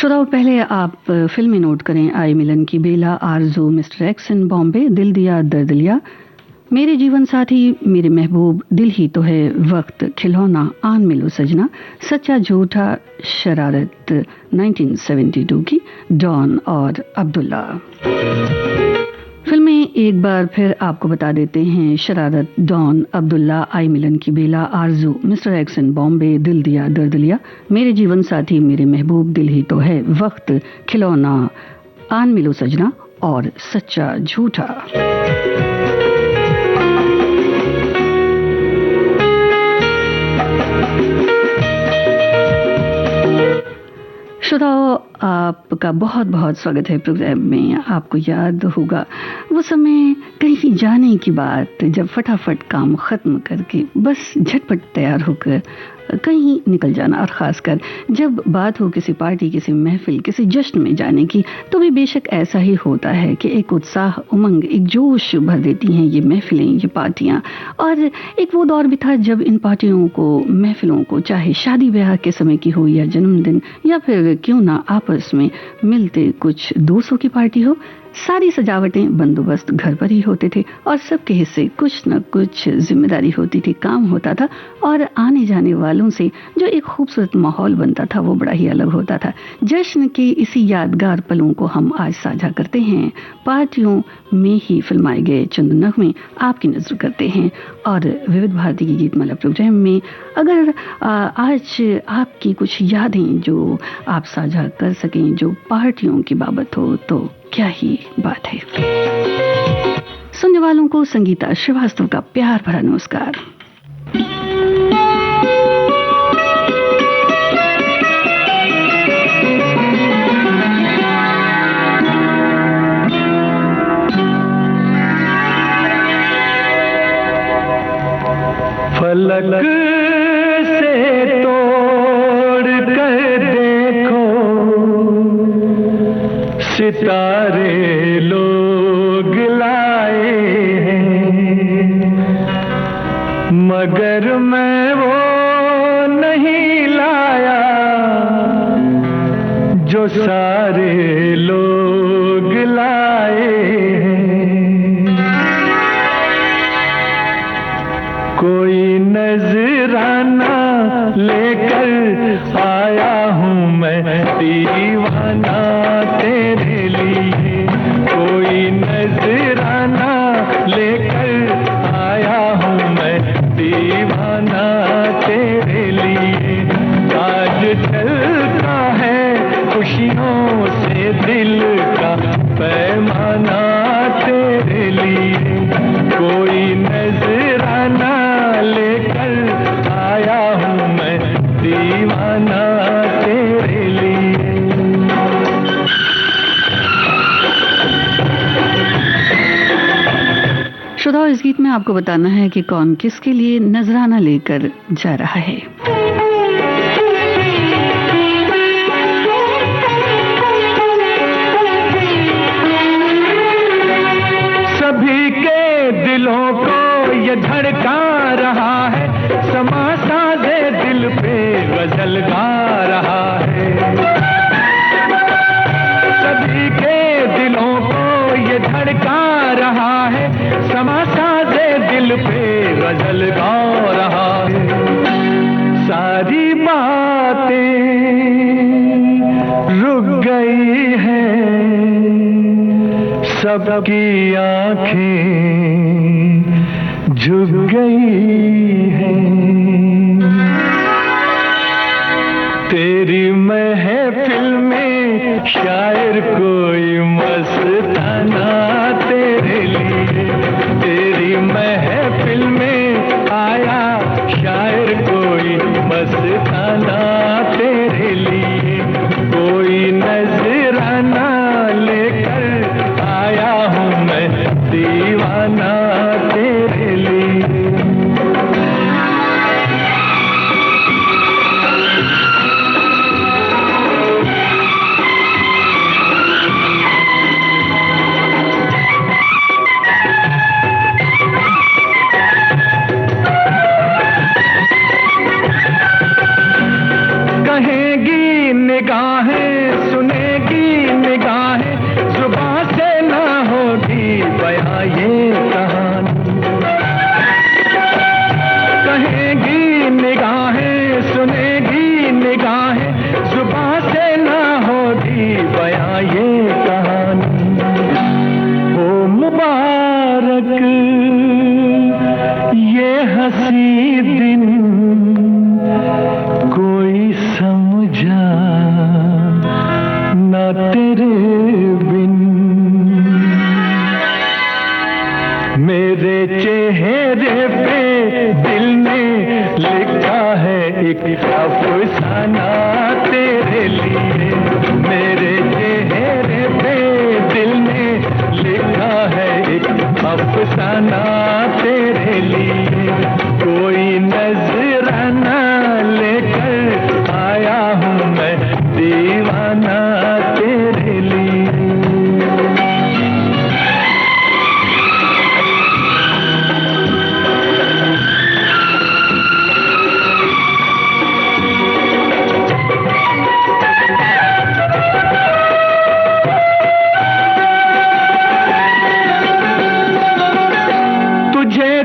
श्रोताओं, पहले आप फिल्में नोट करें। आई मिलन की बेला, आरज़ू, मिस्टर एक्स इन बॉम्बे, दिल दिया दर्द लिया, मेरे जीवन साथी, मेरे महबूब, दिल ही तो है, वक्त, खिलौना, आन मिलो सजना, सच्चा झूठा, शरारत 1972 की, डॉन और अब्दुल्ला। फिल्में एक बार फिर आपको बता देते हैं। शरारत, डॉन, अब्दुल्ला, आई मिलन की बेला, आरज़ू, मिस्टर एक्स इन बॉम्बे, दिल दिया दर्द लिया, मेरे जीवन साथी, मेरे महबूब, दिल ही तो है, वक्त, खिलौना, आन मिलो सजना और सच्चा झूठा। श्रोताओं, आपका बहुत बहुत स्वागत है प्रोग्राम में। आपको याद होगा वो समय, कहीं जाने की बात, जब फटाफट काम ख़त्म करके बस झटपट तैयार होकर कहीं निकल जाना, और ख़ासकर जब बात हो किसी पार्टी, किसी महफिल, किसी जश्न में जाने की, तो भी बेशक ऐसा ही होता है कि एक उत्साह, उमंग, एक जोश भर देती हैं ये महफिलें, ये पार्टियाँ। और एक वो दौर भी था जब इन पार्टियों को, महफिलों को, चाहे शादी ब्याह के समय की हो या जन्मदिन, या फिर क्यों ना आपस में मिलते कुछ दोस्तों की पार्टी हो, सारी सजावटें, बंदोबस्त घर पर ही होते थे और सबके हिस्से कुछ न कुछ जिम्मेदारी होती थी, काम होता था। और आने जाने वालों से जो एक खूबसूरत माहौल बनता था वो बड़ा ही अलग होता था। जश्न के इसी यादगार पलों को हम आज साझा करते हैं। पार्टियों में ही फिल्माए गए चंद नगमे आपकी नजर करते हैं। और विविध भारती की गीतमाला प्रोग्राम में अगर आज आपकी कुछ यादें जो आप साझा कर सकें, जो पार्टियों की बाबत हो, तो क्या ही बात है। सुनने वालों को संगीता श्रीवास्तव का प्यार भरा नमस्कार। फलक से तोड़ कर देखो, सितारे लोग लाए हैं, मगर मैं वो नहीं लाया जो सारे लोग लाए हैं। कोई नजराना लेकर आया हूँ मैं, दीवाना तेरे लिए। कोई नजराना लेकर आया हूँ मैं, दीवाना तेरे लिए। आज चलता है खुशियों से दिल का पैमाना तेरे लिए। कोई नजराना लेकर आया हूँ मैं, दीवाना तेरे लिए। श्रोताओं, इस गीत में आपको बताना है कि कौन किसके लिए नजराना लेकर जा रहा है। सभी के दिलों को ये धड़का रहा है, समा साजे दिल पे गजल गा रहा है। सभी के दिलों को ये धड़का रहा है, समा साजे दिल पे गजल गा रहा है। सारी बातें रुक गई हैं, सबकी आंखें झुक गई हैं। तेरी महफिल में शायर कोई मस्ताना तेरे लिए। तेरी महफिल में आया शायर कोई मस्ताना तेरे लिए। कोई नजराना लेकर आया हूँ मैं, दीवाना तेरे लिए। निगाहें सुनेगी निगाहें, जुबां से ना होगी बयां ये कहानी। कहेगी निगाहें सुनेगी निगाहें, जुबां से ना होगी बयां ये कहानी। ओ मुबारक ये हंसी दिन, कोई समझा ना तेरे बिन। मेरे चेहरे पे दिल ने लिखा है एक अफसाना तेरे लिए। मेरे चेहरे पे दिल ने लिखा है एक अफसाना तेरे लिए। कोई नजराना लेकर आया हूँ मैं दीवाना तेरे लिए।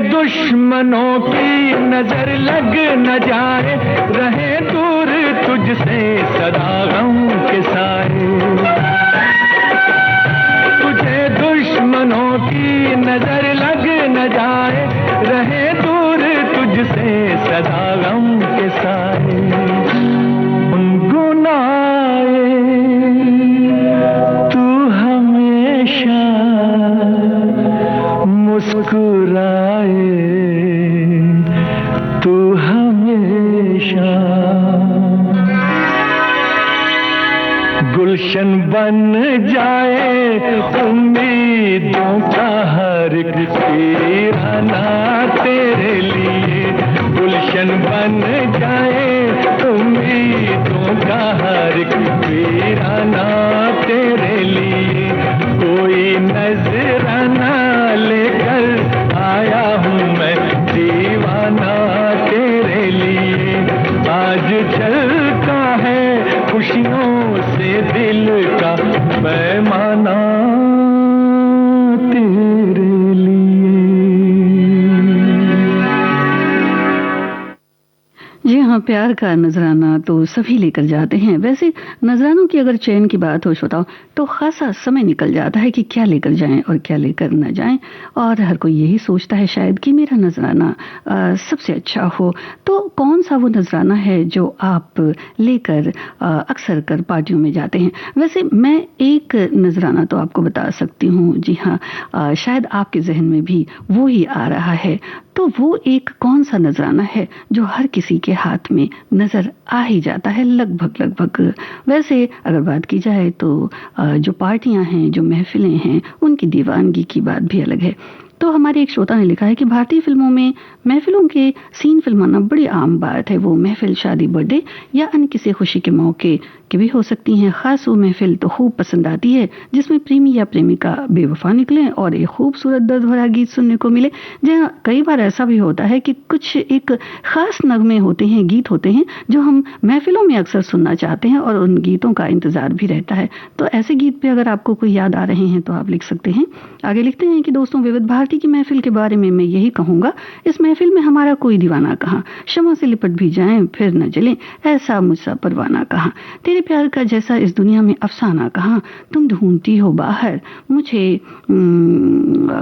दुश्मनों की नजर लग न जाए, रहे दूर तुझसे सदा गम के साए। तुझे दुश्मनों की नजर लग न जाए, रहे दूर तुझसे सदा गम के साए। गुनगुनाए तू हमेशा, मुस्कुराए तू हमेशा। गुलशन बन जाए उम्मीदों का हर वीराना तेरे लिए। गुलशन बन जाए उम्मीदों का हर वीराना तेरे लिए। कोई नजराना लेकर आया हूँ मैं दीवाना तेरे लिए। आज चलता है खुशियों से दिल का पैमाना तेरे लिए। जी हाँ, प्यार का नजराना तो सभी लेकर जाते हैं। वैसे नजरानों की अगर चयन की बात हो श्रोताओ, तो खासा समय निकल जाता है कि क्या लेकर जाएं और क्या लेकर न जाएं, और हर कोई यही सोचता है शायद कि मेरा नजराना सबसे अच्छा हो। तो कौन सा वो नजराना है जो आप लेकर अक्सर कर पार्टियों में जाते हैं? वैसे मैं एक नजराना तो आपको बता सकती हूँ। जी हाँ, शायद आपके जहन में भी वो ही आ रहा है। तो वो एक कौन सा नजराना है जो हर किसी के हाथ में नजर आ ही जाता है लगभग। वैसे अगर बात की जाए तो जो पार्टियां हैं, जो महफिलें हैं, उनकी दीवानगी की बात भी अलग है। तो हमारे एक श्रोता ने लिखा है कि भारतीय फिल्मों में महफिलों के सीन फिल्माना बड़ी आम बात है। वो महफिल शादी, बर्थडे या अन्य किसी खुशी के मौके की भी हो सकती हैं। खास वो महफिल तो खूब पसंद आती है जिसमें प्रेमी या प्रेमिका बेवफा निकले और एक खूबसूरत दर्द भरा गीत सुनने को मिले। जहाँ कई बार ऐसा भी होता है कि कुछ एक खास नगमे होते हैं, गीत होते हैं जो हम महफिलों में अक्सर सुनना चाहते हैं और उन गीतों का इंतजार भी रहता है। तो ऐसे गीत पे अगर आपको कोई याद आ रहे हैं तो आप लिख सकते हैं। आगे लिखते हैं कि दोस्तों, विविध भारती की महफिल के बारे में मैं यही कहूंगा, इस महफिल में हमारा कोई दीवाना कहाँ, शमा से लिपट भी जाएं फिर न जले, ऐसा मुझसा परवाना कहाँ, तेरे प्यार का जैसा इस दुनिया में अफसाना कहाँ, तुम ढूंढती हो बाहर मुझे।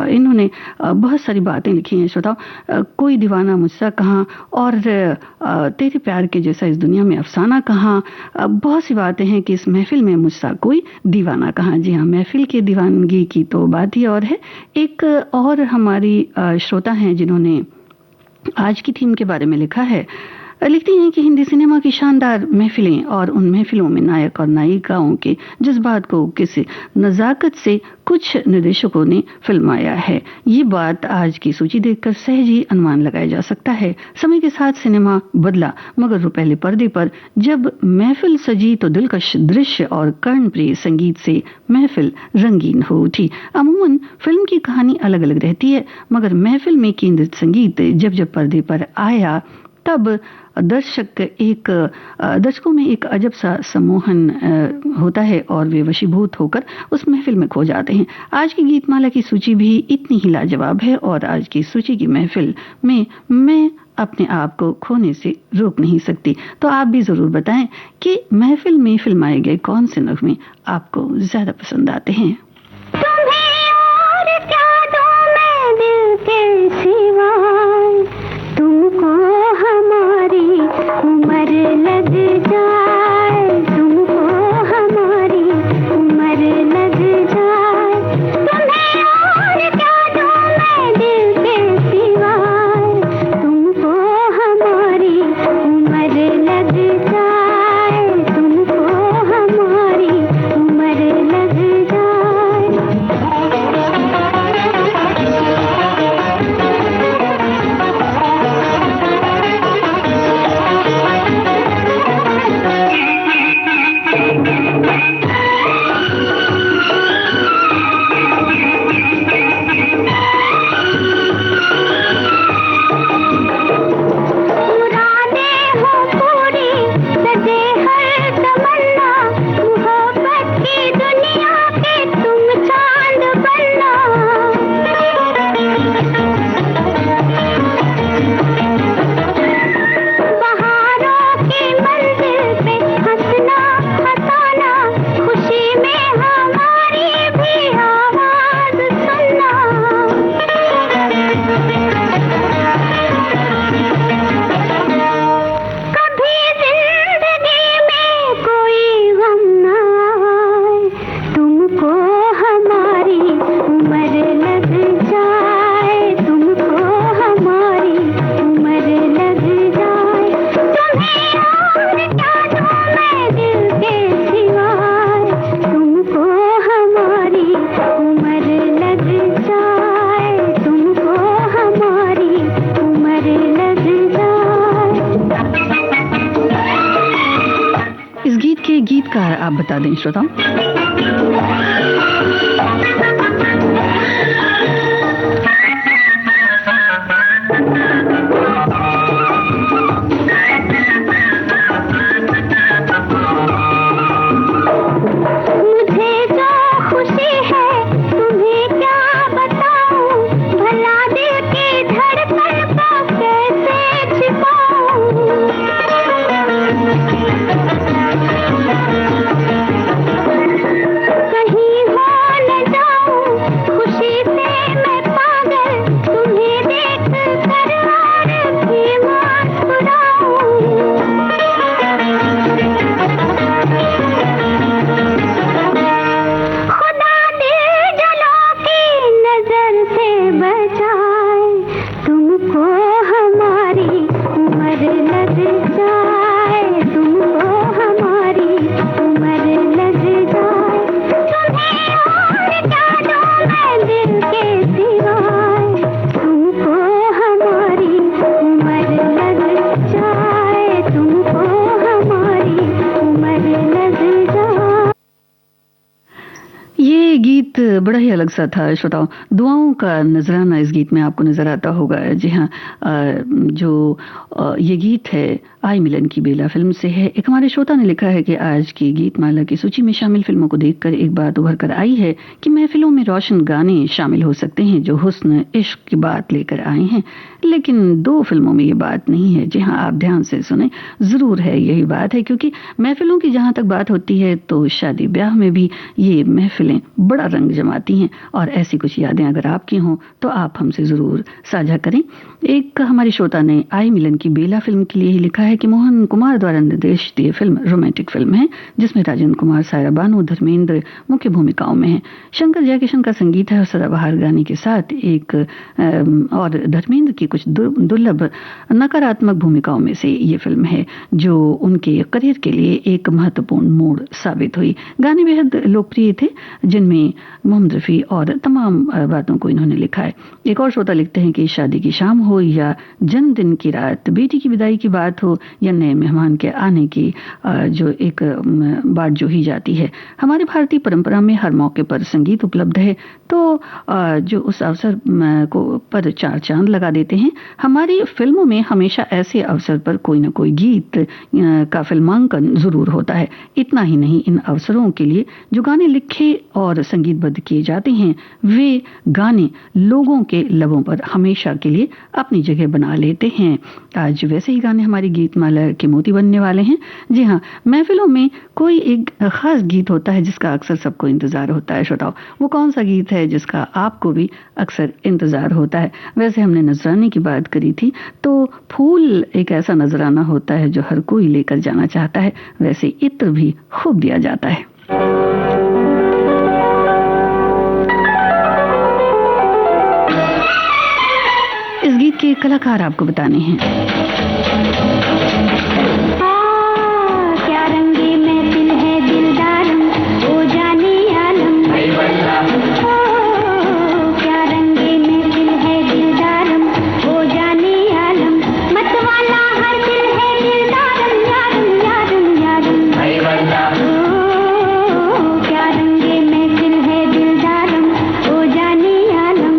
इन्होंने बहुत सारी बातें लिखी हैं श्रोताओ। कोई दीवाना मुझसा कहाँ और तेरे प्यार के जैसा इस दुनिया में अफसाना कहाँ। बहुत सी बातें हैं कि इस महफिल में मुझसा कोई दीवाना कहाँ। जी हाँ, महफिल की दीवानगी की तो बात ही और है। एक और हमारी श्रोता हैं जिन्होंने आज की थीम के बारे में लिखा है। लिखती हैं कि हिंदी सिनेमा की शानदार महफिलें और उन महफिलों में नायक और नायिकाओं के जज्बात को किसी नजाकत से कुछ निर्देशकों ने फिल्माया है। ये बात आज की सूची देखकर सहज ही अनुमान लगाया जा सकता है। समय के साथ सिनेमा बदला, मगर रुपहले पर्दे पर जब महफिल सजी तो दिलकश दृश्य और कर्णप्रिय संगीत से महफिल रंगीन हो उठी। अमूमन फिल्म की कहानी अलग अलग रहती है, मगर महफिल में केंद्रित संगीत जब जब पर्दे पर आया तब दर्शकों में एक अजब सा सम्मोहन होता है और वे वशीभूत होकर उस महफिल में खो जाते हैं। आज की गीतमाला की सूची भी इतनी ही लाजवाब है और आज की सूची की महफिल में मैं अपने आप को खोने से रोक नहीं सकती। तो आप भी जरूर बताएं कि महफिल में फिल्माए गए कौन से नगमे आपको ज्यादा पसंद आते हैं। तुम्हें और क्या दूं मैं दिल के सिवाय, तुमको हमारी उम्र लग जाए, तुमको हमारी उम्र लग जाए। तुम्हें और क्या दूं मैं दिल के सिवाय, तुमको हमारी उम्र लग जाए, तुमको हमारी उम्र लग जाए। पुराने हो पूरी सजे हर तमन्ना, मोहब्बत की दुनिया के तुम चांद बनना। बहारों की मंजिल पे हंसना हंसाना, खुशी में हमारी भी आवाज सुनना। कभी जिंदगी में कोई गम न आए, तुमको हमारी उम्र लग जाए, तुमको हमारी उम्र लग जाए। तुम्हें और क्या दूं मैं दिल के सिवाय, तुमको हमारी उम्र लग जाए, तुमको हमारी उम्र लग जाए। इस गीत के गीतकार आप बता दें श्रोताओं। मुझे जो खुशी है तुम्हें क्या बताऊं, भला दिल की धड़कन को कैसे छिपाऊं। कहीं हो न जाऊं खुशी से मैं पागल, तुम्हें देख कर और भी मुस्कुराऊं। खुदा दिल जलों की नजर से बचाए, तुमको हमारी उम्र लग जाए, तुमको हमारी उम्र लग जाए। तुम्हें और क्या दूं मैं दिल के सिवाय, तुमको हमारी उम्र लग जाए, तुमको हमारी उम्र लग जाए। ये गीत बड़ा ही अलग सा था श्रोताओं। दुआओं का नजराना इस गीत में आपको नजर आता होगा। जी हाँ, ये गीत है आई मिलन की बेला फिल्म से है। एक हमारे श्रोता ने लिखा है कि आज की गीतमाला की सूची में शामिल फिल्मों को देखकर एक बात उभर कर आई है कि महफिलों में रोशन गाने शामिल हो सकते हैं जो हुस्न इश्क की बात लेकर आए हैं, लेकिन दो फिल्मों में ये बात नहीं है। जी हाँ, आप ध्यान से सुने, जरूर है यही बात है, क्योंकि महफिलों की जहां तक बात होती है तो शादी ब्याह में भी ये महफिलें बड़ा रंग जमाती हैं। और ऐसी कुछ यादें अगर आपकी हों तो आप हमसे जरूर साझा करें। एक हमारी श्रोता ने आई मिलन की बेला फिल्म के लिए ही लिखा है कि मोहन कुमार द्वारा निर्देशित ये फिल्म रोमांटिक फिल्म है जिसमें राजेंद्र कुमार, सायरा बानू, धर्मेंद्र मुख्य भूमिकाओं में हैं। शंकर जयकिशन का संगीत है और सदाबहार गाने के साथ एक और धर्मेंद्र की कुछ दुर्लभ नकारात्मक भूमिकाओं में से ये फिल्म है जो उनके करियर के लिए एक महत्वपूर्ण मोड़ साबित हुई। गाने बेहद लोकप्रिय थे जिनमें मोहम्मद रफ़ी और तमाम बातों को इन्होंने लिखा है। एक और श्रोता लिखते हैं कि शादी की शाम हो या जन्मदिन की रात, बेटी की विदाई की बात हो या नए मेहमान के आने की जो एक बात जो ही जाती है, हमारी भारतीय परंपरा में हर मौके पर संगीत उपलब्ध है, तो जो उस अवसर को पर चार चांद लगा देते हैं। हमारी फिल्मों में हमेशा ऐसे अवसर पर कोई न कोई गीत का फिल्मांकन जरूर होता है। इतना ही नहीं, इन अवसरों के लिए जो गाने लिखे और संगीतबद्ध किए जाते हैं, वे गाने लोगों के लबों पर हमेशा के लिए अपनी जगह बना लेते हैं। आज वैसे ही गाने हमारी गीतमाला के मोती बनने वाले हैं। जी हाँ, महफिलों में कोई एक खास गीत होता है जिसका अक्सर सबको इंतजार होता है। श्रोताओ, वो कौन सा गीत है जिसका आपको भी अक्सर इंतजार होता है? वैसे हमने नजराने की बात करी थी, तो फूल एक ऐसा नजराना होता है जो हर कोई लेकर जाना चाहता है। वैसे इत्र भी खूब दिया जाता है। इस गीत के कलाकार आपको बताने हैं। क्या रंगे महफिल है दिलदारम, ओ जाने आलम। क्या रंगे महफिल है दिलदारम, ओ जाने आलम। मतवाला हर दिल है दिलदारम, यारम यारम यारम। क्या रंगे महफिल है दिलदारम, ओ जाने आलम।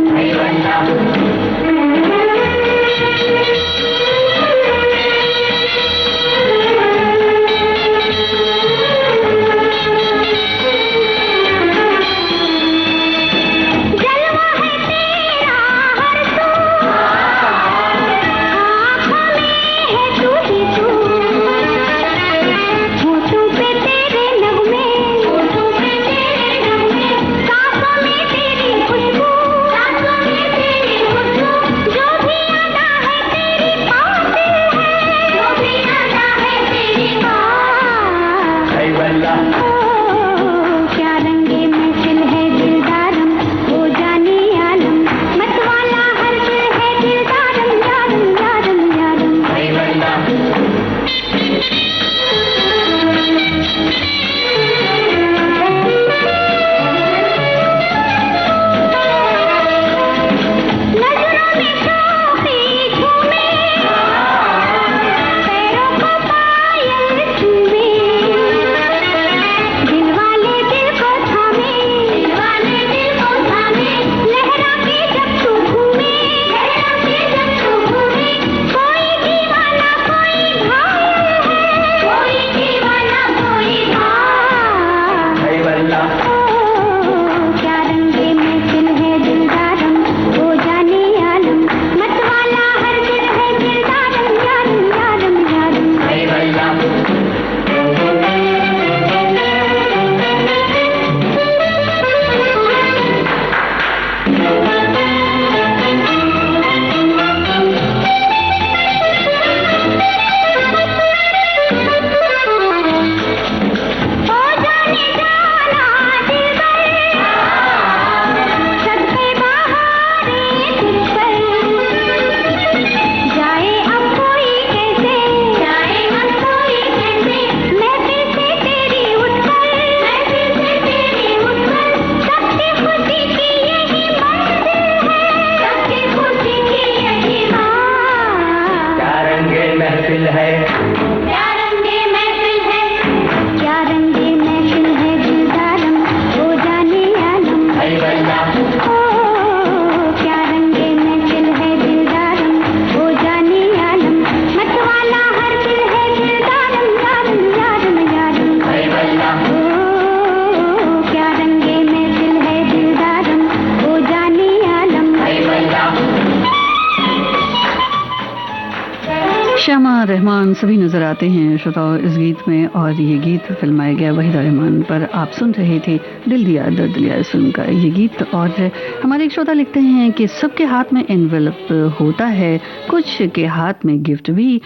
श्यामा रहमान सभी नजर आते हैं श्रोताओं इस गीत में, और ये गीत फिल्माया गया वहीदा रहमान पर। आप सुन रहे थे दिल दिया दर्द दिया इस फिल्म का ये गीत। और हमारे एक श्रोता लिखते हैं कि सबके हाथ में एनवेलप होता है, कुछ के हाथ में गिफ्ट भी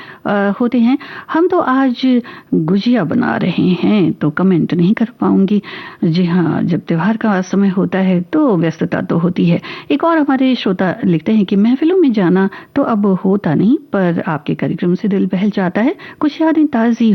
होते हैं। हम तो आज गुजिया बना रहे हैं तो कमेंट नहीं कर पाऊंगी। जी हाँ, जब त्योहार का समय होता है तो व्यस्तता तो होती है। एक और हमारे श्रोता लिखते हैं कि महफिलों में जाना तो अब होता नहीं, पर आपके कार्यक्रम से दिल बहल जाता है, कुछ यादें ताज़ी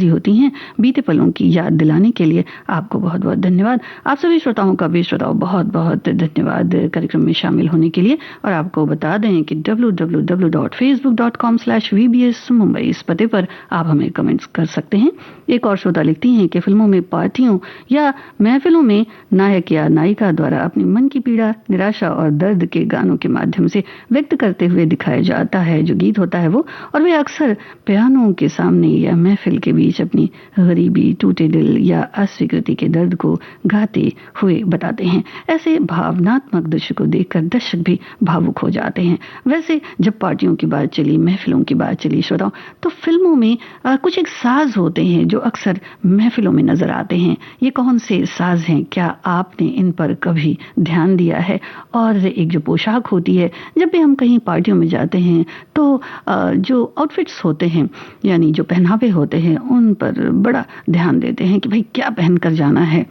होती हैं। बीते पलों की याद दिलाने के लिए आपको बहुत बहुत धन्यवाद। आप सभी श्रोताओं का भी बहुत बहुत धन्यवाद कार्यक्रम में शामिल होने के लिए। और आपको बता दें कि www.facebook.com/VBS मुंबई इस पते पर आप हमें कमेंट्स कर सकते हैं। एक और श्रोता लिखती हैं कि फिल्मों में, पार्टियों या महफिलों में नायक या नायिका द्वारा अपनी मन की पीड़ा, निराशा और दर्द के गानों के माध्यम से व्यक्त करते हुए दिखाया जाता है। जो गीत होता है वो, और वे अक्सर पियानो के सामने या महफिल के बीच अपनी गरीबी, टूटे दिल या अस्वीकृति के दर्द को गाते हुए बताते हैं। ऐसे भावनात्मक दृश्य को देखकर दर्शक भी भावुक हो जाते हैं। वैसे जब पार्टियों की बात चली, महफिलों की बात चली श्रोताओं, तो फिल्मों में कुछ एक साज होते हैं जो अक्सर महफिलों में नजर आते हैं। ये कौन से साज हैं? क्या आपने इन पर कभी ध्यान दिया है? और एक जो पोशाक होती है, जब भी हम कहीं पार्टियों में जाते हैं तो जो आउटफिट्स होते हैं, यानी जो पहनावे होते हैं, उन पर बड़ा ध्यान देते हैं कि भाई क्या पहन कर जाना है,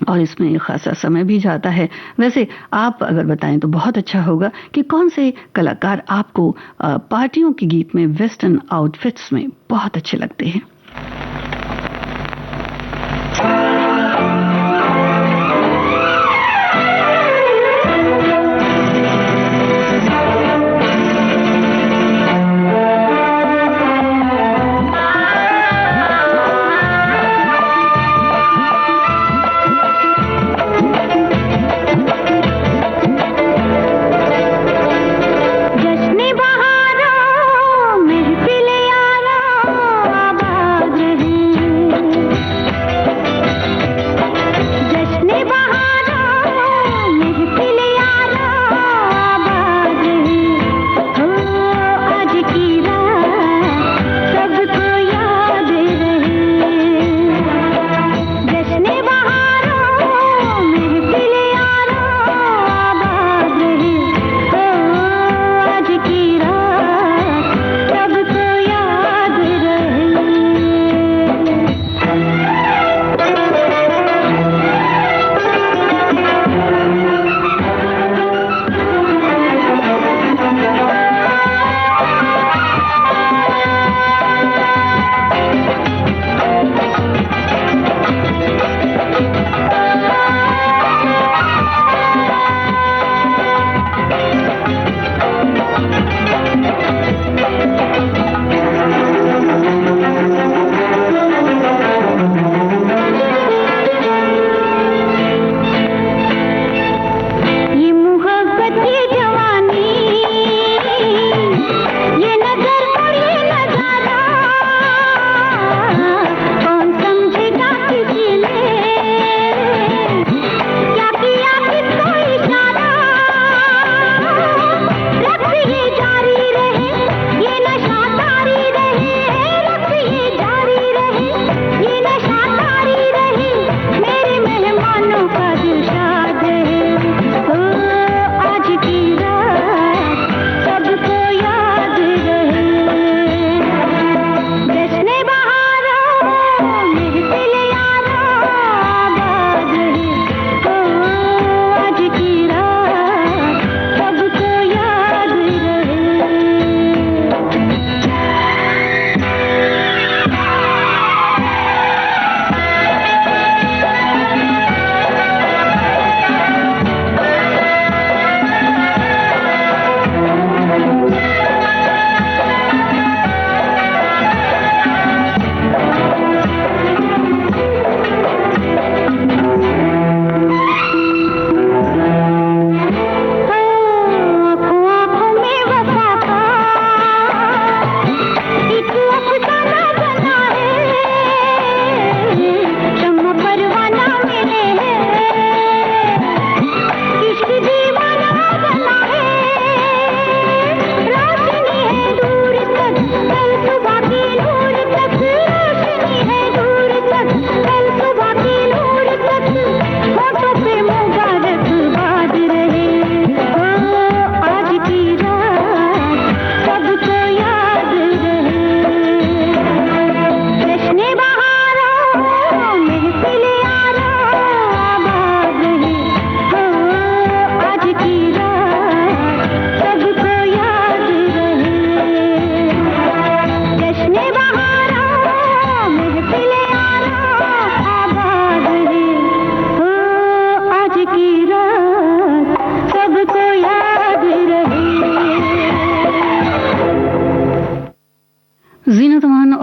और इसमें खासा समय भी जाता है। वैसे आप अगर बताएं तो बहुत अच्छा होगा कि कौन से कलाकार आपको पार्टियों के गीत में वेस्टर्न आउटफिट्स में बहुत अच्छे लगते हैं। जश्न बहारों महफिल यारों आबाद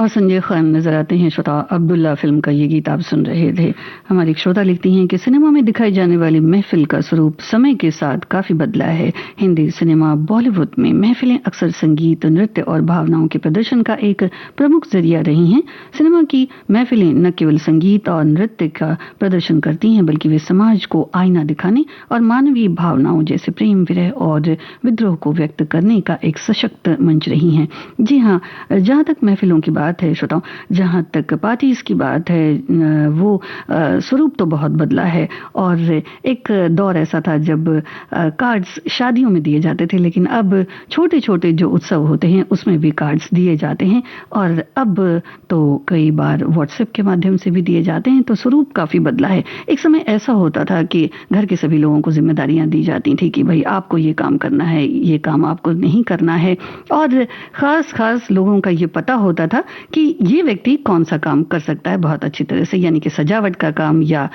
और संजय खान नजर आते हैं। श्रोता, अब्दुल्ला फिल्म का ये गीत आप सुन रहे थे। हमारी एक श्रोता लिखती हैं कि सिनेमा में दिखाई जाने वाली महफिल का स्वरूप समय के साथ काफी बदला है। हिंदी सिनेमा, बॉलीवुड में महफिलें अक्सर संगीत, नृत्य और भावनाओं के प्रदर्शन का एक प्रमुख जरिया रही हैं। सिनेमा की महफिलें न केवल संगीत और नृत्य का प्रदर्शन करती हैं, बल्कि वे समाज को आईना दिखाने और मानवीय भावनाओं जैसे प्रेम, विरह और विद्रोह को व्यक्त करने का एक सशक्त मंच रही हैं। जी हाँ, जहाँ तक महफिलों की बात है श्रोताओं, जहाँ तक पार्टीज की बात है, वो स्वरूप तो बहुत बदला है। और एक दौर ऐसा था जब कार्ड्स शादियों में दिए जाते थे, लेकिन अब छोटे छोटे जो उत्सव होते हैं उसमें भी कार्ड्स दिए जाते हैं, और अब तो कई बार व्हाट्सएप के माध्यम से भी दिए जाते हैं। तो स्वरूप काफी बदला है। एक समय ऐसा होता था कि घर के सभी लोगों को जिम्मेदारियां दी जाती थी कि भाई आपको ये काम करना है, ये काम आपको नहीं करना है, और खास खास लोगों का ये पता होता था कि ये व्यक्ति कौन सा काम कर सकता है बहुत अच्छी तरह से, यानी कि सजावट का काम या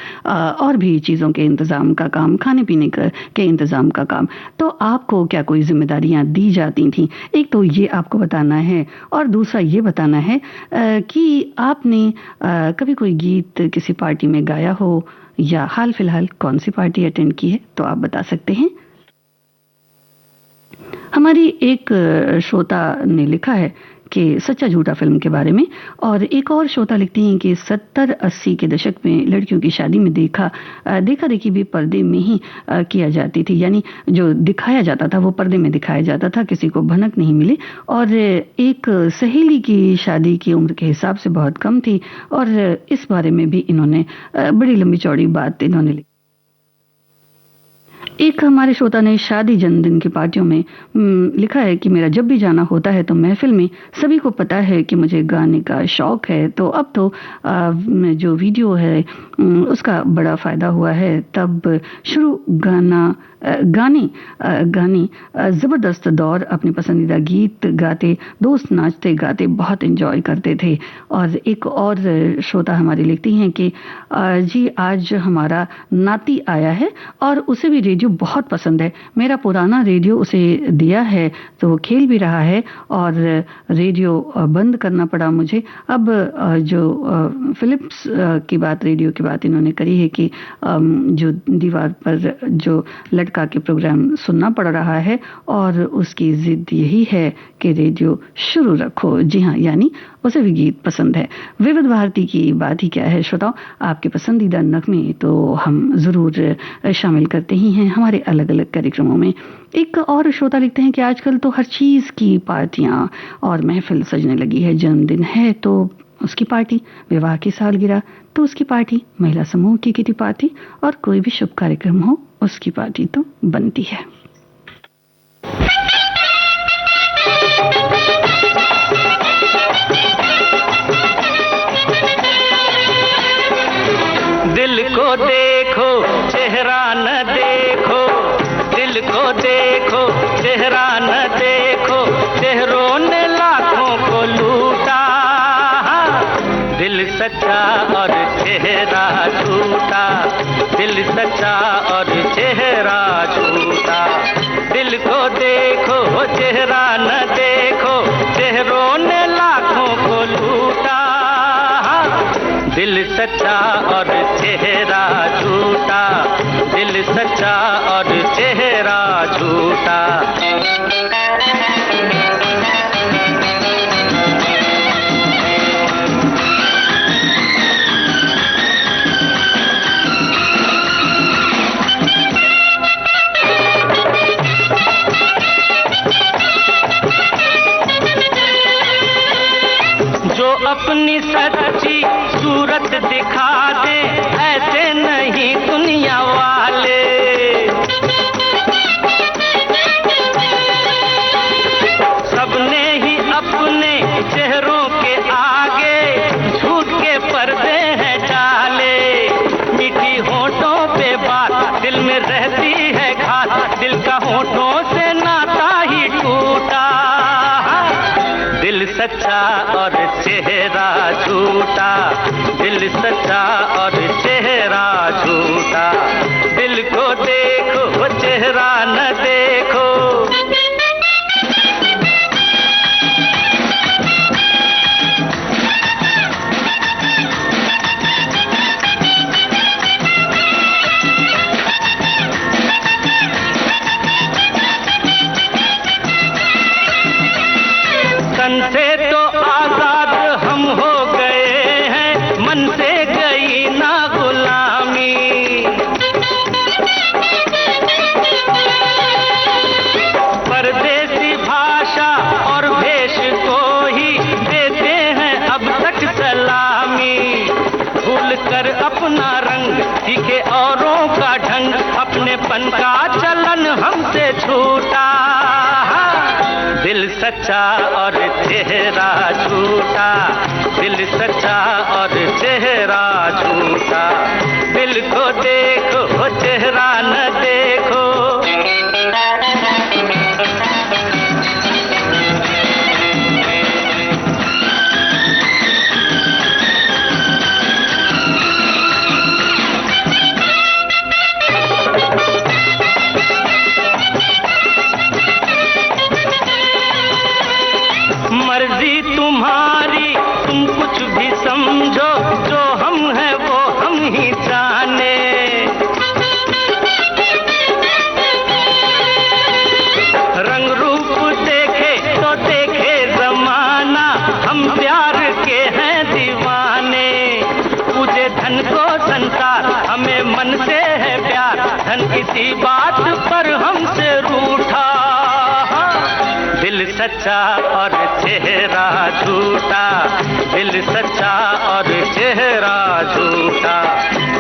और भी चीजों के इंतजाम का काम, खाने पीने के इंतजाम का काम। तो आपको क्या कोई जिम्मेदारियां दी जाती थी? एक तो ये आपको बताना है, और दूसरा ये बताना है कि आपने कभी कोई गीत किसी पार्टी में गाया हो, या हाल फिलहाल कौन सी पार्टी अटेंड की है, तो आप बता सकते हैं। हमारी एक श्रोता ने लिखा है कि सच्चा झूठा फिल्म के बारे में, और एक और श्रोता लिखती हैं कि 70-80 के दशक में लड़कियों की शादी में देखा देखी भी पर्दे में ही किया जाती थी, यानी जो दिखाया जाता था वो पर्दे में दिखाया जाता था, किसी को भनक नहीं मिली। और एक सहेली की शादी की उम्र के हिसाब से बहुत कम थी, और इस बारे में भी इन्होंने बड़ी लंबी चौड़ी बात इन्होंने लिखी। एक हमारे श्रोता ने शादी जन्मदिन की पार्टियों में लिखा है कि मेरा जब भी जाना होता है तो महफिल में सभी को पता है कि मुझे गाने का शौक है, तो अब तो जो वीडियो है उसका बड़ा फायदा हुआ है। तब शुरू गाने जबरदस्त दौर, अपने पसंदीदा गीत गाते, दोस्त नाचते गाते बहुत एंजॉय करते थे। और एक और श्रोता हमारी लिखती हैं कि जी आज हमारा नाती आया है और उसे भी रेडियो बहुत पसंद है। मेरा पुराना रेडियो उसे दिया है तो वो खेल भी रहा है, और रेडियो बंद करना पड़ा मुझे। अब जो फिलिप्स की बात, रेडियो की बात इन्होंने करी है कि जो दीवार पर जो लटका के प्रोग्राम सुनना पड़ रहा है, और उसकी जिद यही है कि रेडियो शुरू रखो। जी हाँ, यानी उसे भी गीत पसंद है। विविध भारती की बात ही क्या है श्रोताओं, आपके पसंदीदा नगमे तो हम जरूर शामिल करते ही हैं हमारे अलग अलग कार्यक्रमों में। एक और श्रोता लिखते हैं कि आजकल तो हर चीज की पार्टियां और महफिल सजने लगी है। जन्मदिन है तो उसकी पार्टी, विवाह की सालगिरह तो उसकी पार्टी, महिला समूह की किटी पार्टी, और कोई भी शुभ कार्यक्रम हो उसकी पार्टी तो बनती है। दिल को देखो चेहरा न देखो, दिल को देखो चेहरा न देखो, चेहरों ने लाखों को लूटा। दिल सच्चा और चेहरा झूठा, दिल सच्चा और चेहरा झूठा। दिल को देखो चेहरा न देखो, चेहरों ने लाखों को लूटा। दिल सच्चा और चेहरा झूठा, दिल सच्चा और चेहरा झूठा। जो अपनी सच्ची सूरत दिखा दे, ऐसे नहीं दुनिया वाले। सबने ही अपने चेहरों के आगे झूठ के पर्दे हैं डाले। मीठी होठों पे बात दिल में रहती है घात, दिल का होठों से नाता ही टूटा। दिल सच्चा और चेहरा झूठा, दिल सच्चा और चेहरा झूठा। दिल को देखो चेहरा न देखो। अपना रंग, सीखे औरों का ढंग, अपनेपन का चलन हमसे छूटा। दिल सच्चा और चेहरा झूठा, दिल सच्चा और चेहरा झूठा। दिल को देखो चेहरा न देखो। मर्जी तुम्हारी, तुम कुछ भी समझो, जो हम हैं वो हम ही जाने। रंग रूप देखे तो देखे जमाना, हम प्यार के हैं दीवाने। पूजे धन को संसार, हमें मन से है प्यार, धन किसी बात पर हमसे रूठा। दिल सच्चा और चेहरा झूठा, दिल सच्चा और चेहरा झूठा।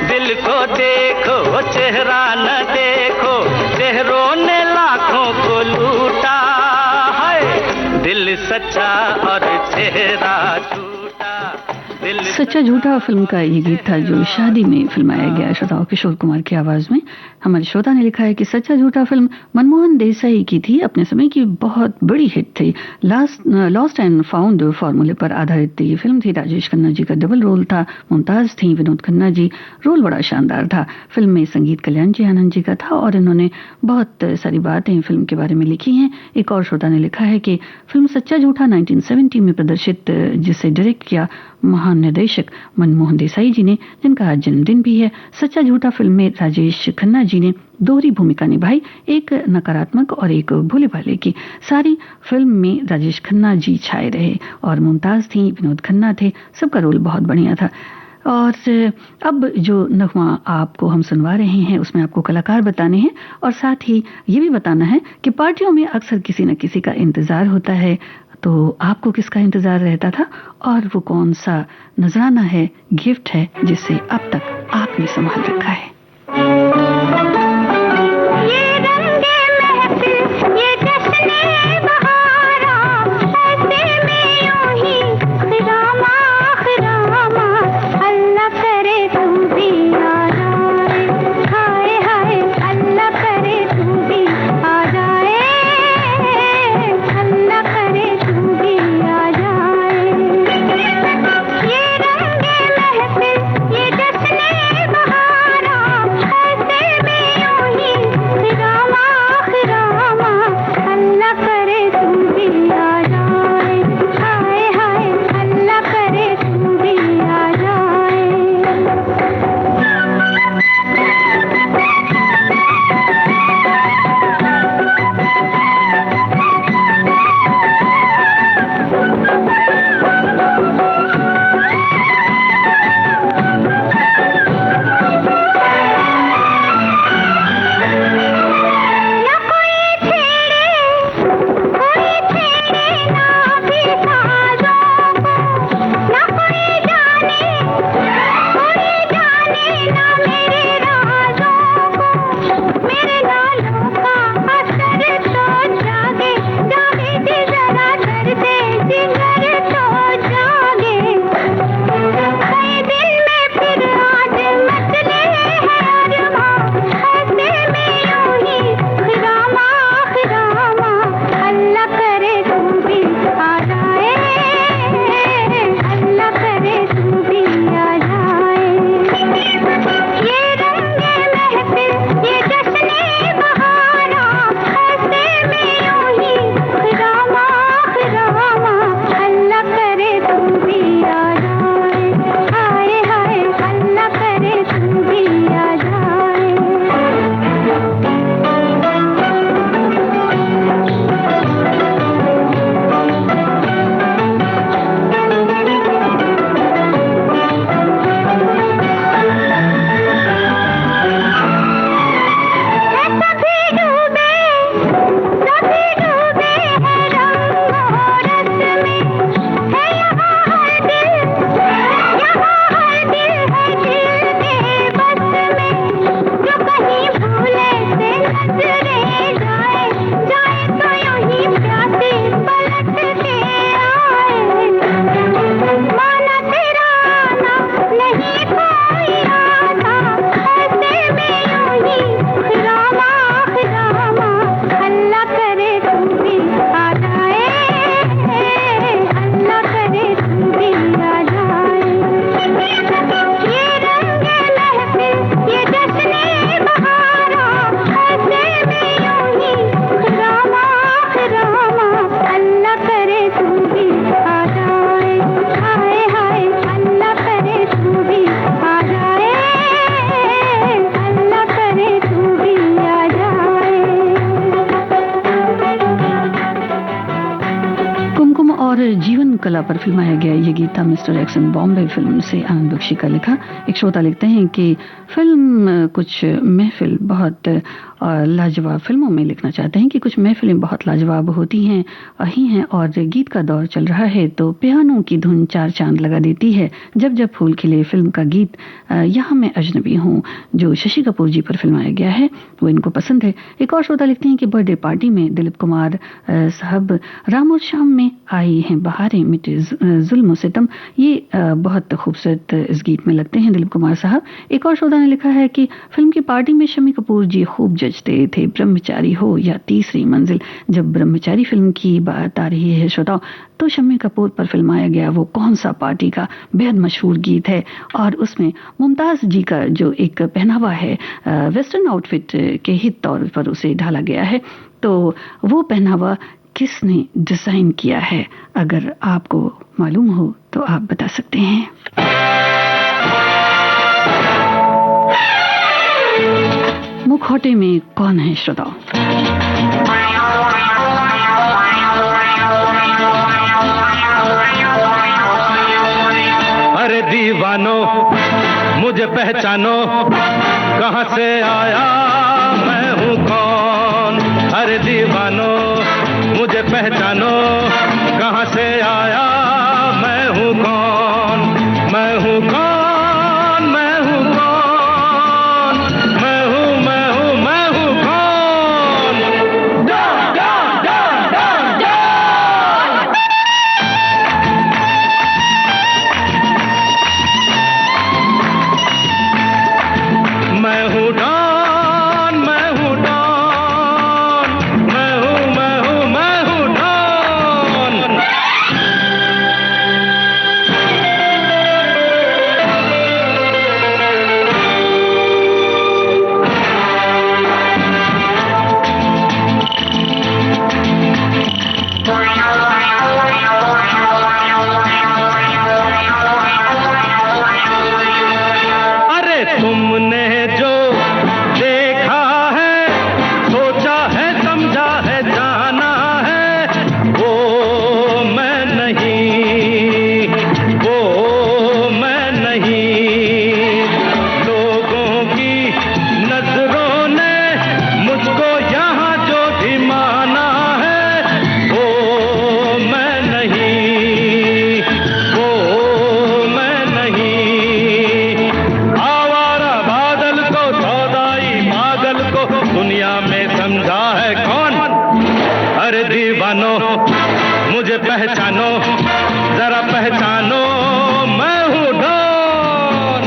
दिल को देखो चेहरा न देखो, चेहरों ने लाखों को लूटा है। दिल सच्चा और चेहरा झूठा। सच्चा झूठा फिल्म का ये गीत था जो शादी में फिल्माया गया श्रोताओं किशोर कुमार की आवाज में। हमारे श्रोता ने लिखा है कि सच्चा झूठा फिल्म मनमोहन देसाई की थी, अपने समय की बहुत बड़ी हिट थी। लॉस्ट एंड फाउंड फॉर्मूले पर आधारित ये फिल्म थी। राजेश खन्ना जी का डबल रोल था, मुमताज थी विनोद खन्ना जी। रोल बड़ा शानदार था। फिल्म में संगीत कल्याण जी आनंद जी का था और इन्होंने बहुत सारी बातें फिल्म के बारे में लिखी हैं। एक और श्रोता ने लिखा है कि फिल्म सच्चा झूठा 1970 में प्रदर्शित, जिसे डायरेक्ट किया महान निर्देशक मनमोहन देसाई जी ने, जिनका आज जन्मदिन भी है। सच्चा झूठा फिल्म में राजेश खन्ना जी ने दोहरी भूमिका निभाई, एक नकारात्मक और एक भोले भाले की। सारी फिल्म में राजेश खन्ना जी छाए रहे और मुमताज थी, विनोद खन्ना थे, सबका रोल बहुत बढ़िया था। और अब जो नगमा आपको हम सुनवा रहे हैं उसमें आपको कलाकार बताने हैं और साथ ही ये भी बताना है कि पार्टियों में अक्सर किसी न किसी का इंतजार होता है। तो आपको किसका इंतजार रहता था और वो कौन सा नजराना है, गिफ्ट है जिसे अब तक आपने संभाल रखा है? ये जश्न बहारा कला पर फिल्माया गया ये गीत था मिस्टर एक्सन बॉम्बे फिल्म से आनंद बख्शी का लिखा। एक श्रोता लिखते हैं कि फिल्म कुछ महफिल बहुत लाजवाब, फिल्मों में लिखना चाहते हैं कि कुछ महफिलें बहुत लाजवाब होती हैं ही हैं और गीत का दौर चल रहा है तो पियानो की धुन चार चांद लगा देती है। जब जब फूल खिले फिल्म का गीत यहाँ मैं अजनबी हूँ जो शशि कपूर जी पर फिल्माया गया है वो इनको पसंद है। एक और श्रोता लिखते हैं कि बर्थडे पार्टी में दिलीप कुमार साहब राम और शाम में आई हैं बहारें मिटे जुल्म सितम, ये बहुत खूबसूरत इस गीत में लगते हैं दिलीप कुमार साहब। एक और श्रोता ने लिखा है कि फिल्म की पार्टी में शम्मी कपूर जी खूब जजते थे, ब्रह्मचारी हो या तीसरी मंजिल। जब ब्रह्मचारी फिल्म की बात आ रही है श्रोताओं तो शम्मी कपूर पर फिल्माया गया वो कौन सा पार्टी का बेहद मशहूर गीत है और उसमें मुमताज जी का जो एक पहनावा है वेस्टर्न आउटफिट के ही तौर पर उसे ढाला गया है, तो वो पहनावा किसने डिजाइन किया है? अगर आपको मालूम हो तो आप बता सकते हैं। मुखौटे में कौन है श्रोताओ? अरे दीवानो मुझे पहचानो, कहाँ से आया मैं हूँ कौन। अरे दीवानो मुझे पहचानो, कहाँ से आया मैं हूँ कौन। मैं हूँ कौन, मैं हूँ कौन, मैं हूँ मैं हूँ मैं हूँ कौन। Don Don Don Don Don. मैं हूँ डॉन, मैं हूँ डॉन, मैं हूँ मैं हूँ मैं हूँ डॉन। अरे तुमने जो देखा है, सोचा है, समझा है, जाना है, वो मैं नहीं, वो मैं नहीं। लोगों की नजरों ने मुझको यहाँ जो भी माना है, वो मैं नहीं, वो मैं नहीं। आवारा बादल को, सौदाई पागल को दुनिया में समझा है कौन। अरे दीवानो मुझे पहचानो, जरा पहचानो मैं हूँ डॉन।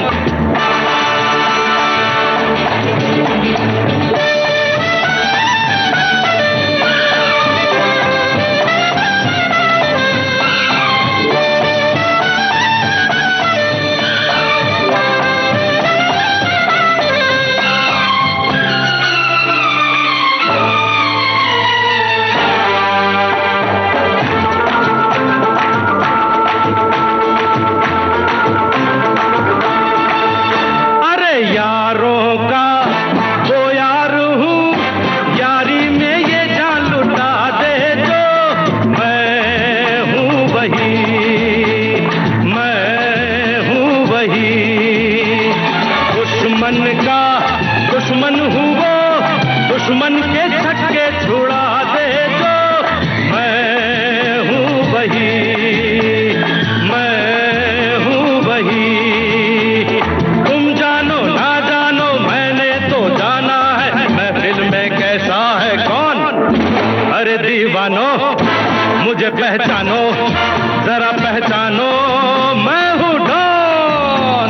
अरे यारों का वो यार हूँ, यारी में ये जान लुटा दे जो। मैं हूँ वही, मैं हूँ वही। दुश्मन का दुश्मन हूँ वो, दुश्मन के छक्के छुड़ा दे जो। मैं हूँ वही, मैं हूँ वही। तुम जानो ना जानो मैंने तो जाना है, महफिल में कैसा है कौन। अरे दीवानो मुझे पहचानो, जरा पहचानो मैं हूँ डॉन।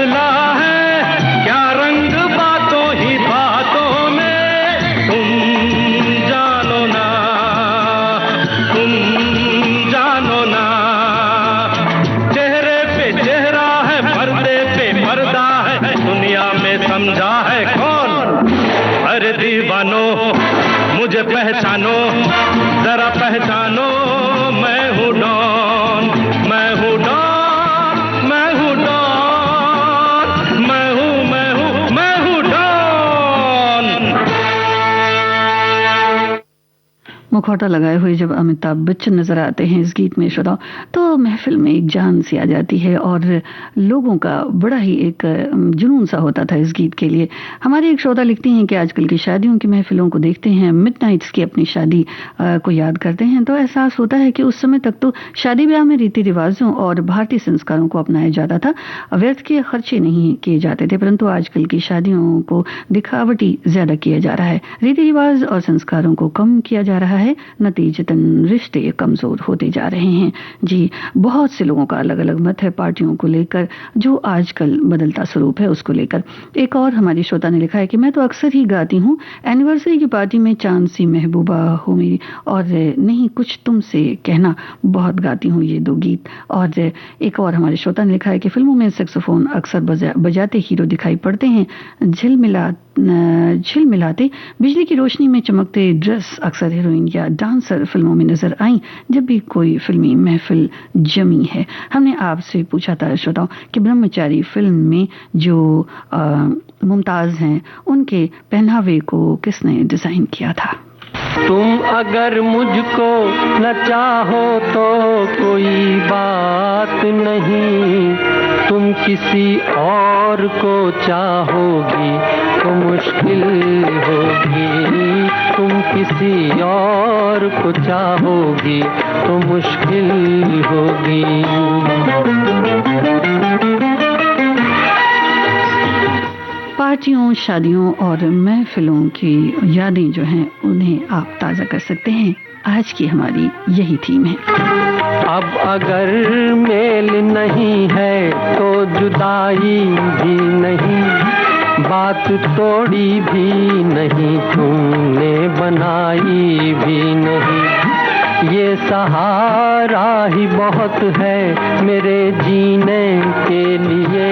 बदला है क्या रंग बातों ही बातों में, तुम जानो ना, तुम जानो ना। चेहरे पे चेहरा है, पर्दे पे पर्दा है, दुनिया में समझा है कौन। अरे दीवानो मुझे पहचानो, जरा पहचानो, मैं हूँ डॉन, मैं हूँ डॉन, मैं हूँ डॉन, मैं हूँ, मैं हूँ, मैं हूँ डॉन। मुखौटा लगाए हुए जब अमिताभ बच्चन नजर आते हैं इस गीत में श्रोता, तो महफिल में एक जान सी आ जाती है और लोगों का बड़ा ही एक जुनून सा होता था इस गीत के लिए। हमारी एक श्रोता लिखती हैं कि आजकल की शादियों की महफिलों को देखते हैं, मिडनाइट्स की अपनी शादी को याद करते हैं तो एहसास होता है कि उस समय तक तो शादी ब्याह में रीति रिवाजों और भारतीय संस्कारों को अपनाया जाता था, व्यर्थ के खर्चे नहीं किए जाते थे, परंतु आजकल की शादियों को दिखावटी ज्यादा किया जा रहा है, रीति रिवाज और संस्कारों को कम किया जा रहा है, नतीजतन रिश्ते कमजोर होते जा रहे हैं। जी, बहुत से लोगों का अलग अलग मत है पार्टियों को लेकर, जो आजकल बदलता स्वरूप है उसको लेकर। एक और हमारी श्रोता ने लिखा है कि मैं तो अक्सर ही गाती हूँ, एनिवर्सरी की पार्टी में चांद सी महबूबा हो मेरी और नहीं कुछ तुमसे कहना, बहुत गाती हूँ ये दो गीत। और एक और हमारे श्रोता ने लिखा है कि फिल्मों में सेक्सोफोन अक्सर बजाते हीरो दिखाई पड़ते हैं, झिलमिलाते बिजली की रोशनी में चमकते ड्रेस अक्सर हीरोइन या डांसर फिल्मों में नजर आई जब भी कोई फिल्मी महफिल जमी है। हमने आपसे पूछा था श्रोताओं कि ब्रह्मचारी फिल्म में जो मुमताज हैं उनके पहनावे को किसने डिजाइन किया था। तुम अगर मुझको न चाहो तो कोई बात नहीं, तुम किसी और को चाहोगी तो मुश्किल होगी, तुम किसी और को चाहोगी तो मुश्किल होगी। पार्टियों, शादियों और महफिलों की यादें जो हैं उन्हें आप ताज़ा कर सकते हैं। आज की हमारी यही थीम है। अब अगर मेल नहीं है तो जुदाई भी नहीं, बात तोड़ी भी नहीं, तुमने बनाई भी नहीं। ये सहारा ही बहुत है मेरे जीने के लिए,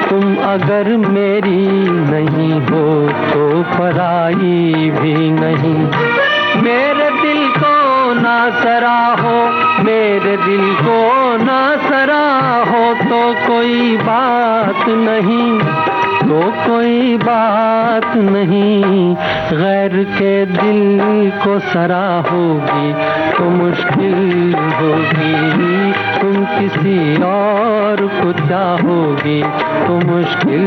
तुम अगर मेरी नहीं हो तो पराई भी नहीं। मेरे दिल को ना सराहो, मेरे दिल को ना सराहो तो कोई बात नहीं, तो कोई बात नहीं। गैर के दिल को सराहोगी तो मुश्किल होगी, तुम किसी और को चाहोगी तो मुश्किल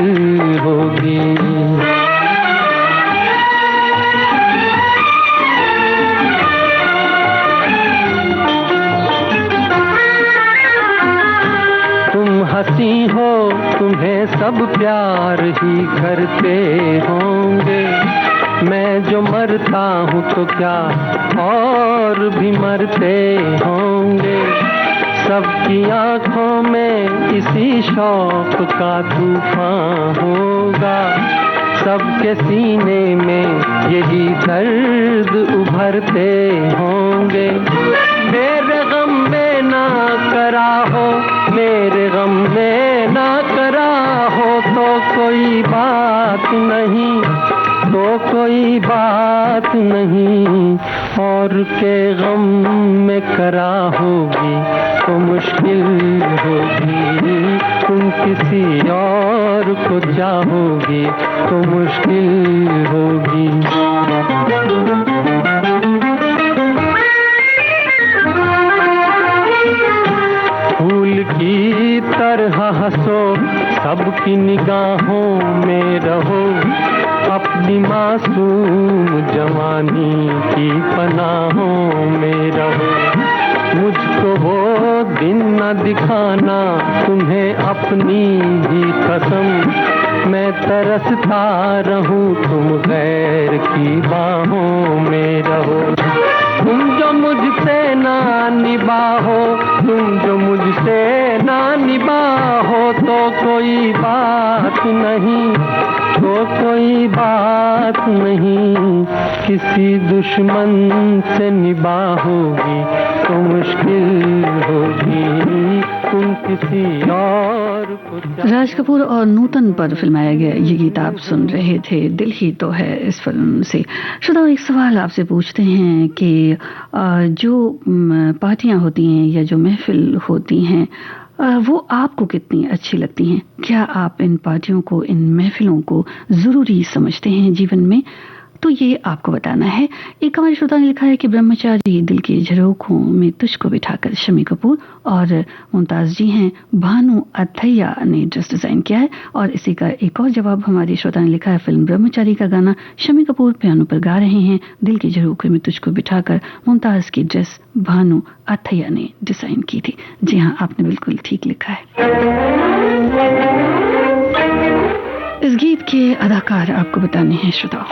होगी। हंसी हो तुम्हें सब प्यार ही करते होंगे, मैं जो मरता हूँ तो क्या और भी मरते होंगे। सबकी आंखों में इसी शौक का तूफान होगा, सबके सीने में यही दर्द उभरते होंगे। मेरे गम में ना करा हो, मेरे गम में ना करा हो तो कोई बात नहीं, तो कोई बात नहीं। और के गम में करा होगी तो मुश्किल होगी, तुम किसी और को चाहोगी तो मुश्किल होगी। फूल की तरह हंसो, सबकी निगाहों में रहो, अपनी मासूम जवानी की पनाहों में रहो। मुझको वो दिन न दिखाना तुम्हें अपनी ही कसम, मैं तरसता रहूं तुम गैर की बाहों में रहो। तुम जो मुझसे ना निभाओ, तुम जो मुझसे ना निभाओ तो कोई बात कुछ नहीं तो कोई बात नहीं, किसी दुश्मन से निभाह होगी तो मुश्किल होगी, तुम किसी और को राज कपूर और नूतन पर फिल्माया गया ये गीत आप सुन रहे थे, दिल ही तो है इस फिल्म से। श्रोताओ, एक सवाल आपसे पूछते हैं कि जो पार्टियां होती हैं या जो महफिल होती हैं वो आपको कितनी अच्छी लगती हैं? क्या आप इन पार्टियों को, इन महफिलों को ज़रूरी समझते हैं जीवन में? तो ये आपको बताना है। एक हमारे श्रोता ने लिखा है कि ब्रह्मचारी दिल के झरोखों में तुझको बिठाकर शम्मी कपूर और मुमताज़ जी हैं, भानु अथैया ने ड्रेस डिज़ाइन किया है। और इसी का एक और जवाब हमारे श्रोता ने लिखा है, फिल्म ब्रह्मचारी का गाना शम्मी कपूर पियानो पर गा रहे हैं, दिल के झरोखों में तुझको बिठाकर मुमताज़ की ड्रेस भानु अथैया ने डिज़ाइन की थी। जी हाँ, आपने बिल्कुल ठीक लिखा है। इस गीत के अदाकार आपको बताने हैं श्रोताओ।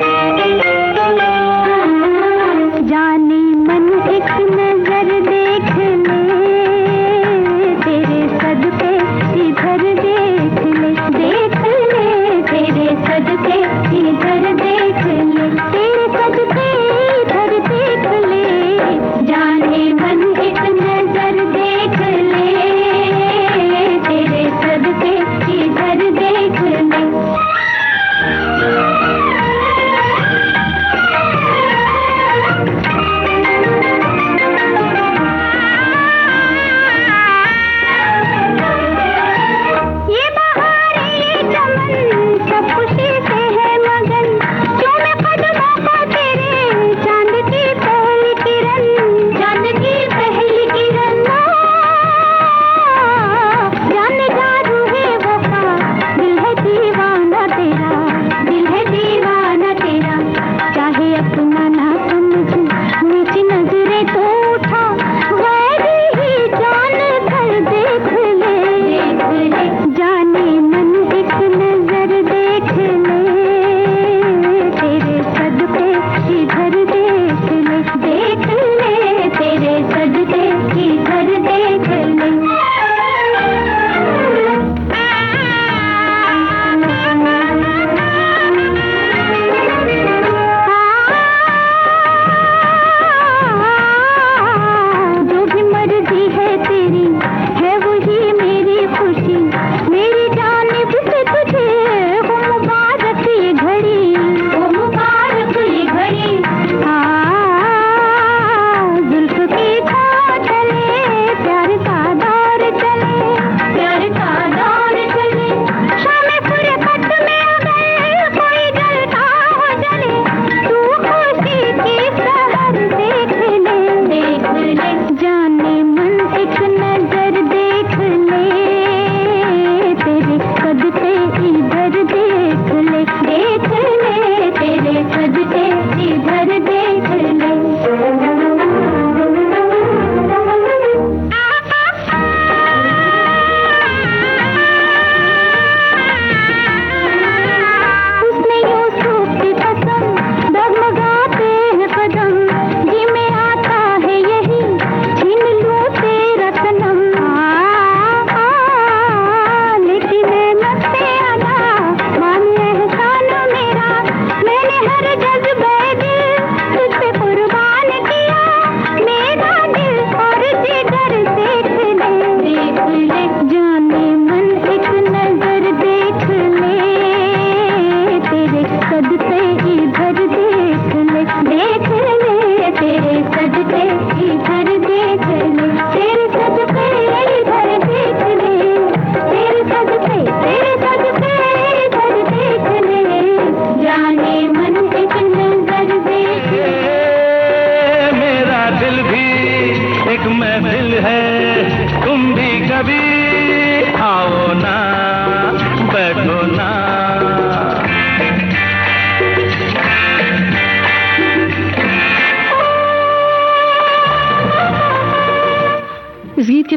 जाने मन एक नजर देख ले, तेरे सदके इधर देख ले, देख ले तेरे सदके इधर देख ले, तेरे सदके इधर देख ले, जाने मन एक नजर देख ले, तेरे सदके इधर देख ले।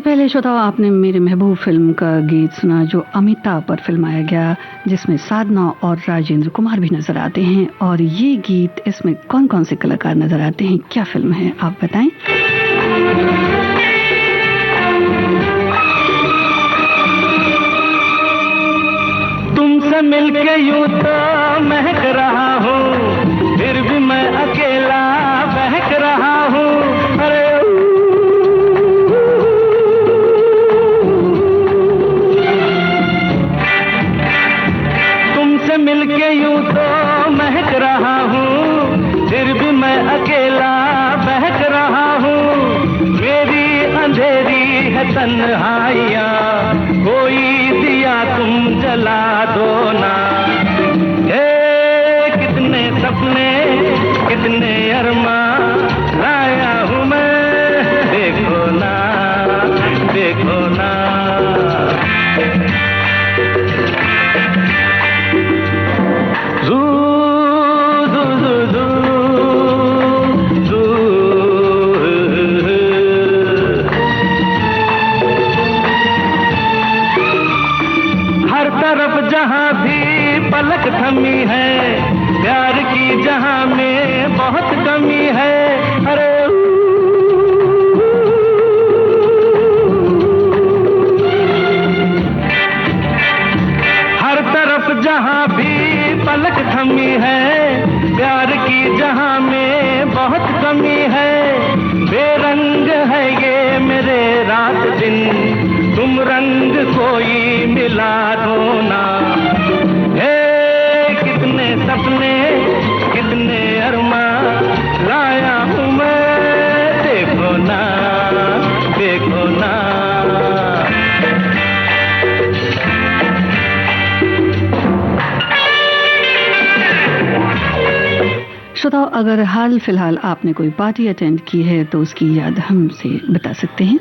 पहले श्रोताओं, आपने मेरे महबूब फिल्म का गीत सुना जो अमिताभ पर फिल्माया गया, जिसमें साधना और राजेंद्र कुमार भी नजर आते हैं। और ये गीत, इसमें कौन कौन से कलाकार नजर आते हैं, क्या फिल्म है, आप बताएं। तुमसे मिलके यूं तो महक रहा हूँ, फिर भी मैं अकेला बहक रहा हूँ। अरे तुमसे मिलके यूं तो महक रहा हूँ, फिर भी मैं अकेला बहक रहा हूँ। मेरी अंधेरी है तन्हाइयाँ, कोई दिया तुम जला दो ना। कितने सपने कितने अरमां लाया हूँ मैं, देखो ना देखो ना। ज़ू ज़ू ज़ू ज़ू ज़ू। हर तरफ जहाँ भी पलक थमी है, प्यार की जहाँ में बहुत कमी है। अरे हर तरफ जहाँ भी पलक थमी है, प्यार की जहाँ में बहुत कमी है। बेरंग है ये मेरे रात दिन, तुम रंग कोई मिला दो ना। कितने सपने कितने अरमां लाया हूँ मैं, देखो ना देखो ना। श्रोताओ, अगर हाल फिलहाल आपने कोई पार्टी अटेंड की है तो उसकी याद हमसे बता सकते हैं।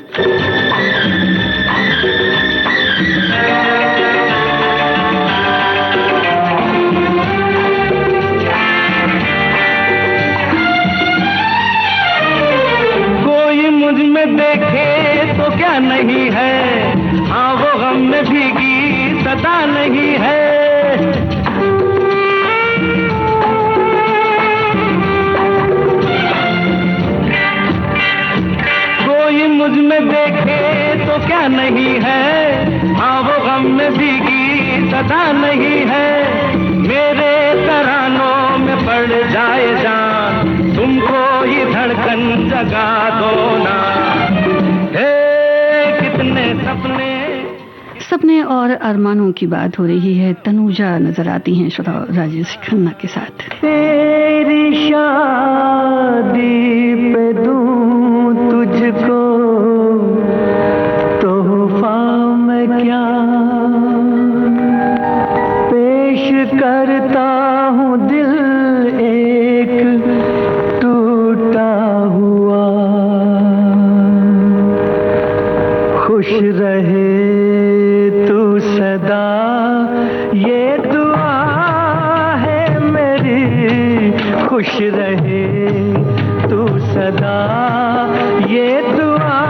कोई मुझ में देखे तो क्या नहीं है, हाँ वो गम में भीगी सदा नहीं है। मुझ में देखे तो क्या नहीं है, हाँ वो गम में भीगी सदा नहीं है। मेरे तरानों में पड़ जाए जान, तुमको ही धड़कन जगा दो ना। कितने सपने और अरमानों की बात हो रही है। तनुजा नजर आती हैं श्रोता राजेश खन्ना के साथ। तेरी शादी पे दूं तुझको तोहफा मैं क्या पेश करता हूँ, दिल एक टूटा हुआ। खुश रहे तू सदा ये दुआ है मेरी, खुश रहे तू सदा ये दुआ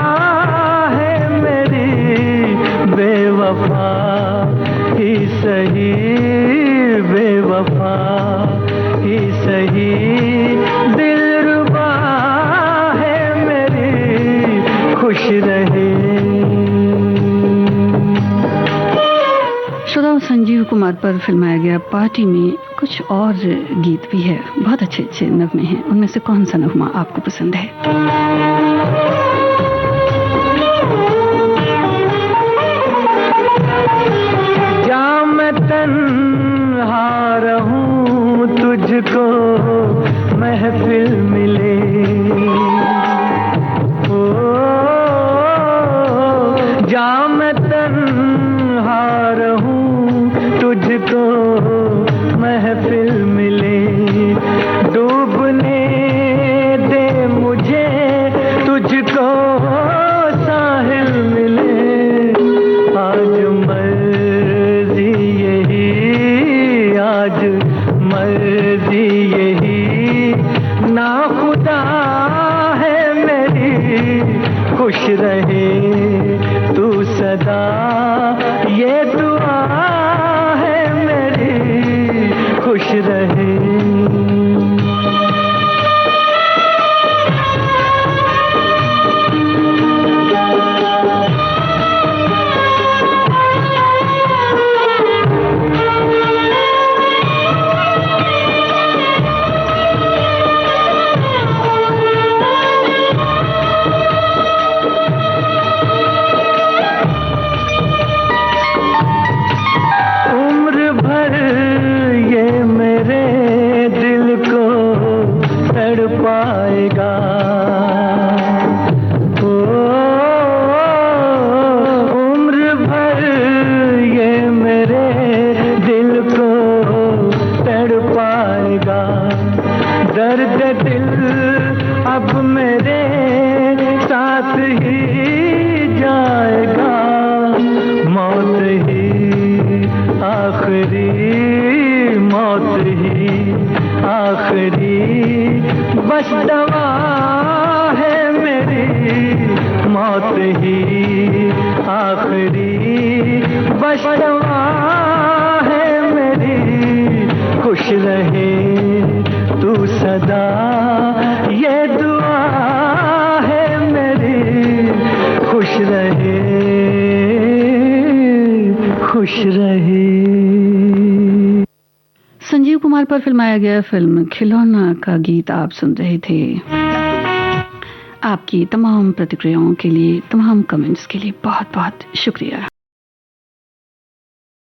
है मेरी। बेवफा ही सही, बेवफा ही सही, दिलरुबा है मेरी, खुश रहे। श्रोताओं, संजीव कुमार पर फिल्माया गया पार्टी में कुछ और गीत भी है, बहुत अच्छे अच्छे नगमे हैं। उनमें से कौन सा नगमा आपको पसंद है? जा मैं तन्हा रहूं तुझको महफिल मिले, ओ जा मैं तन्हा रहूं तुझको महफिल मिले। डूबने दे मुझे तुझको आखिरी मौत ही आखिरी बस दवा है मेरी, मौत ही आखिरी बस दवा है मेरी। खुश रहे तू सदा ये दुआ है मेरी, खुश रहे खुश रहे। संजीव कुमार पर फिल्माया गया फिल्म खिलौना का गीत आप सुन रहे थे। आपकी तमाम प्रतिक्रियाओं के लिए, तमाम कमेंट्स के लिए बहुत बहुत शुक्रिया।